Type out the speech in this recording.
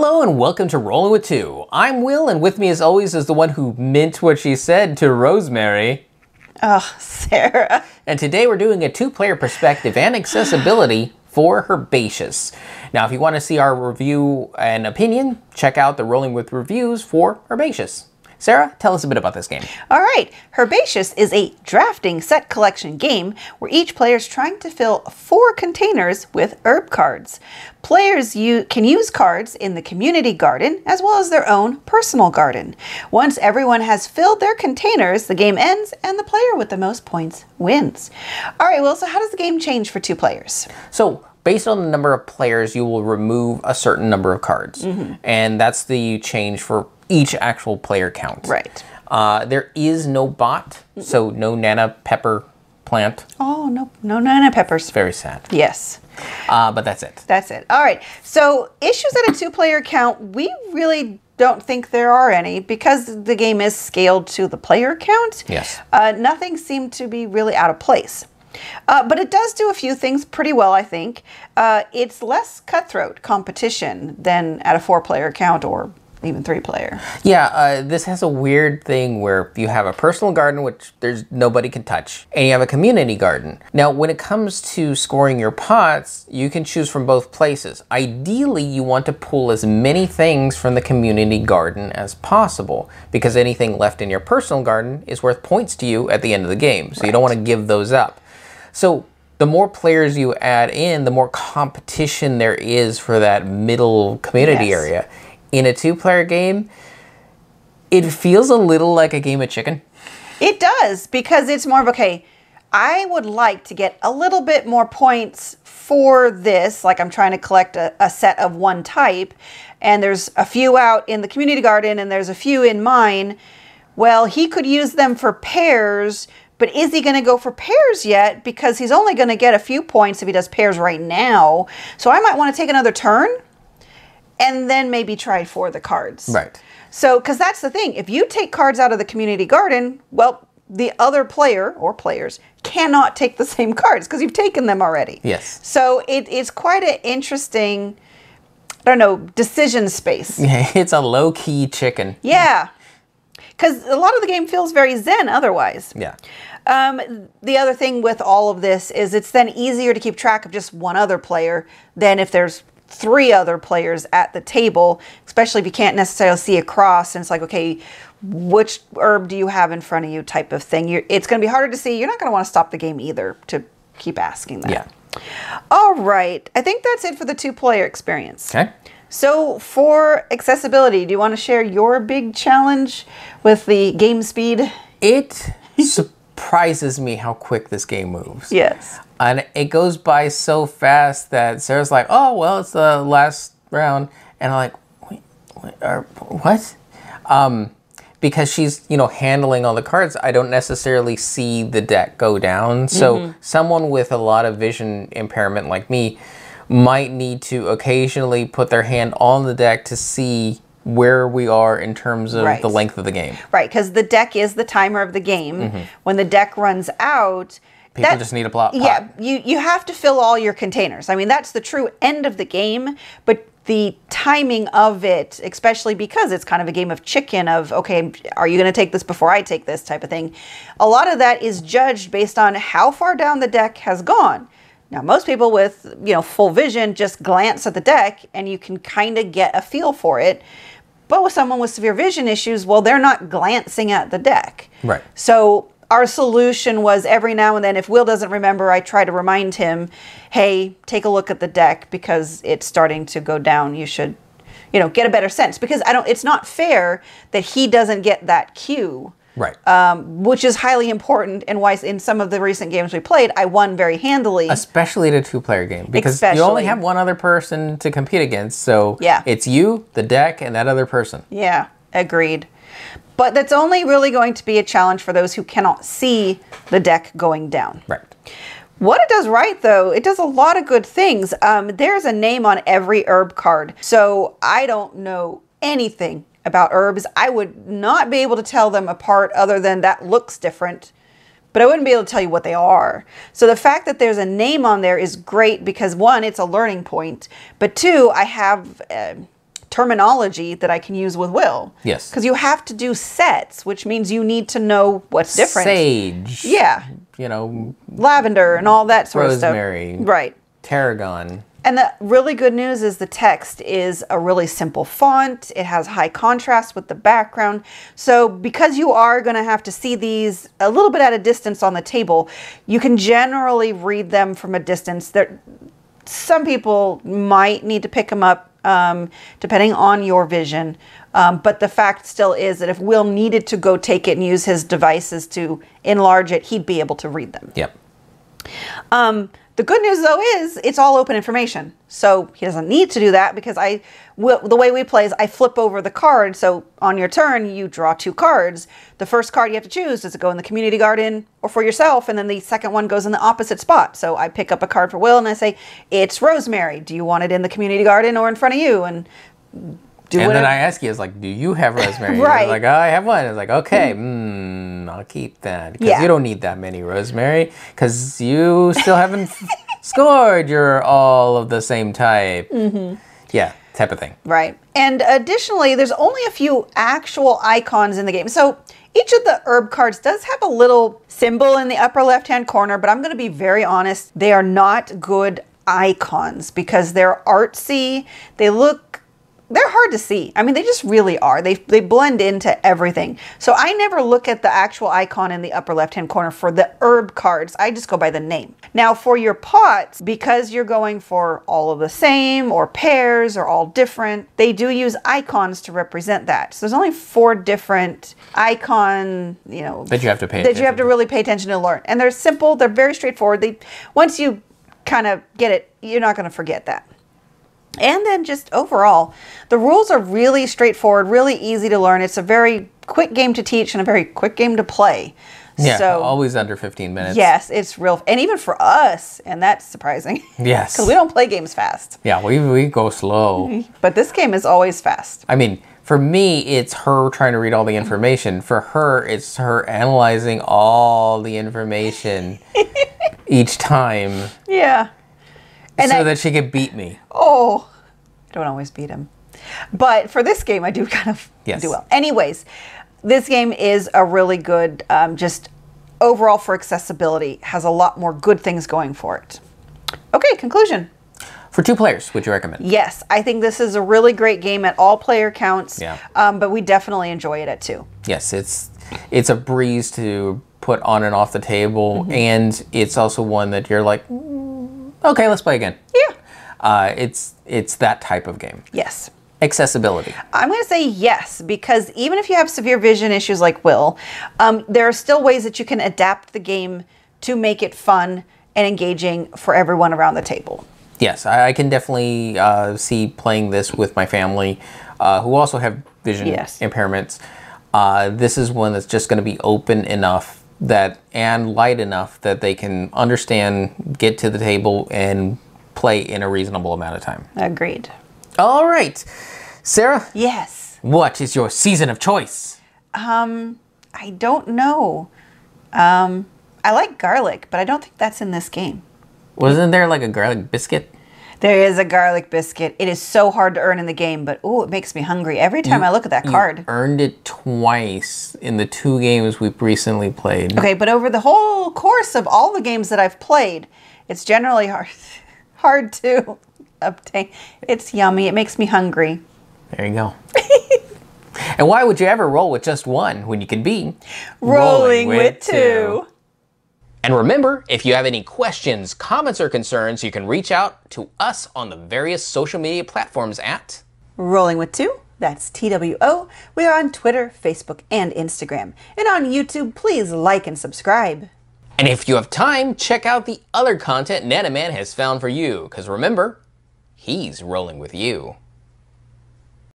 Hello and welcome to Rolling with Two. I'm Will, and with me as always is the one who meant what she said to Rosemary. Oh, Sarah. And today we're doing a two-player perspective and accessibility for Herbaceous. Now, if you want to see our review and opinion, check out the Rolling with Reviews for Herbaceous. Sarah, tell us a bit about this game. All right. Herbaceous is a drafting set collection game where each player is trying to fill 4 containers with herb cards. Players can use cards in the community garden as well as their own personal garden. Once everyone has filled their containers, the game ends and the player with the most points wins. All right, Will, so how does the game change for 2 players? So, based on the number of players, you will remove a certain number of cards. And that's the change for each actual player count. Right. There is no bot, so no nana pepper plant. Oh, no nana peppers. Very sad. Yes. But that's it. That's it. All right. So issues at a 2-player count, we really don't think there are any because the game is scaled to the player count. Yes. Nothing seemed to be really out of place. But it does do a few things pretty well, I think. It's less cutthroat competition than at a 4-player count or even 3-player. Yeah, this has a weird thing where you have a personal garden, which there's nobody can touch, and you have a community garden. Now, when it comes to scoring your pots, you can choose from both places. Ideally, you want to pull as many things from the community garden as possible, because anything left in your personal garden is worth points to you at the end of the game, so you don't want to give those up. So the more players you add in, the more competition there is for that middle community area. In a 2-player game, it feels a little like a game of chicken. It does, because it's more of, okay, I would like to get a little bit more points for this, like I'm trying to collect a set of one type, and there's a few out in the community garden and there's a few in mine. Well, he could use them for pairs, but is he going to go for pairs yet? Because he's only going to get a few points if he does pairs right now. So I might want to take another turn and then maybe try for the cards. Right. So, because that's the thing. If you take cards out of the community garden, well, the other player or players cannot take the same cards because you've taken them already. Yes. So it's quite an interesting, I don't know, decision space. Yeah, it's a low-key chicken. Yeah. Because a lot of the game feels very zen otherwise. Yeah. The other thing with all of this is it's then easier to keep track of just one other player than if there's 3 other players at the table, especially if you can't necessarily see across and it's like, okay, which herb do you have in front of you type of thing. It's going to be harder to see. You're not going to want to stop the game either to keep asking that. Yeah. All right. I think that's it for the 2-player experience. Okay. So for accessibility, do you want to share your big challenge with the game speed? It surprises me how quick this game moves. Yes. And it goes by so fast that Sarah's like, oh, well, it's the last round. And I'm like, what? Because she's, handling all the cards, I don't necessarily see the deck go down. So someone with a lot of vision impairment like me might need to occasionally put their hand on the deck to see where we are in terms of the length of the game. Right, because the deck is the timer of the game. When the deck runs out, people just need a pot. Yeah, you have to fill all your containers. I mean, that's the true end of the game, but the timing of it, especially because it's kind of a game of chicken of, okay, are you going to take this before I take this type of thing? A lot of that is judged based on how far down the deck has gone. Now, most people with, full vision just glance at the deck and you can kind of get a feel for it. But with someone with severe vision issues, well, they're not glancing at the deck. Right. So our solution was every now and then, if Will doesn't remember, I try to remind him, hey, take a look at the deck because it's starting to go down. You should, get a better sense. Because it's not fair that he doesn't get that cue. Right. Which is highly important and why in some of the recent games we played, I won very handily. Especially at a 2-player game. Because you only have one other person to compete against. So it's you, the deck, and that other person. Yeah, agreed. But that's only really going to be a challenge for those who cannot see the deck going down. Right. What it does right, though, it does a lot of good things. There's a name on every herb card. So I don't know anything about herbs. I would not be able to tell them apart other than that looks different, but I wouldn't be able to tell you what they are. So the fact that there's a name on there is great because 1, it's a learning point, but 2, I have terminology that I can use with Will. Yes. Because you have to do sets, which means you need to know what's different. Sage. Yeah. You know. Lavender and all that sort rosemary, of stuff. Right. Tarragon. And the really good news is the text is a really simple font. It has high contrast with the background. So because you are going to have to see these a little bit at a distance on the table, you can generally read them from a distance. Some people might need to pick them up depending on your vision. But the fact still is that if Will needed to go take it and use his devices to enlarge it, he'd be able to read them. Yep. The good news, though, is it's all open information. So he doesn't need to do that because the way we play is I flip over the card. So on your turn, you draw 2 cards. The first card you have to choose, does it go in the community garden or for yourself? And then the second one goes in the opposite spot. So I pick up a card for Will and I say, it's rosemary. Do you want it in the community garden or in front of you? And then I ask you, it's like, do you have rosemary? Right. Like, oh, I have one. It's like, okay, I'll keep that. Because you don't need that many rosemary. Because you still haven't scored. You're all of the same type. Yeah, type of thing. Right. And additionally, there's only a few actual icons in the game. So each of the herb cards does have a little symbol in the upper left-hand corner. But I'm going to be very honest. They are not good icons because they're artsy. They're hard to see. I mean, they just really are. They blend into everything. So I never look at the actual icon in the upper left-hand corner for the herb cards. I just go by the name. Now for your pots, because you're going for all of the same or pairs or all different, they do use icons to represent that. So there's only 4 different icon, that you have to pay that you have to really pay attention to learn. And they're simple. They're very straightforward. Once you kind of get it, you're not going to forget that. And then just overall, the rules are really straightforward, really easy to learn. It's a very quick game to teach and a very quick game to play. Yeah, so, always under 15 minutes. Yes, it's real. And even for us, and that's surprising. Yes. Because we don't play games fast. Yeah, we go slow. But this game is always fast. I mean, for me, it's her trying to read all the information. For her, it's her analyzing all the information each time. Yeah. So that she could beat me. Oh, I don't always beat him. But for this game, I do kind of do well. Anyways, this game is a really good, just overall for accessibility, has a lot more good things going for it. Okay, conclusion. For 2 players, would you recommend? Yes, I think this is a really great game at all player counts. Yeah. But we definitely enjoy it at 2. Yes, it's a breeze to put on and off the table, and it's also one that you're like, okay, let's play again. Yeah. It's that type of game. Yes. Accessibility. I'm going to say yes, because even if you have severe vision issues like Will, there are still ways that you can adapt the game to make it fun and engaging for everyone around the table. Yes, I can definitely see playing this with my family who also have vision impairments. This is one that's just going to be open enough and light enough that they can understand, get to the table, and play in a reasonable amount of time. Agreed. All right. Sarah? Yes. What is your season of choice? I don't know. I like garlic, but I don't think that's in this game. Wasn't there like a garlic biscuit? There is a garlic biscuit. It is so hard to earn in the game, but it makes me hungry every time I look at that card. You earned it twice in the 2 games we've recently played. Okay, but over the whole course of all the games that I've played, it's generally hard to obtain. It's yummy. It makes me hungry. There you go. And why would you ever roll with just 1 when you can be rolling with 2? And remember, if you have any questions, comments, or concerns, you can reach out to us on the various social media platforms at Rolling with 2. That's TWO. We are on Twitter, Facebook, and Instagram. And on YouTube, please like and subscribe. And if you have time, check out the other content Nanaman has found for you. Because remember, he's rolling with you.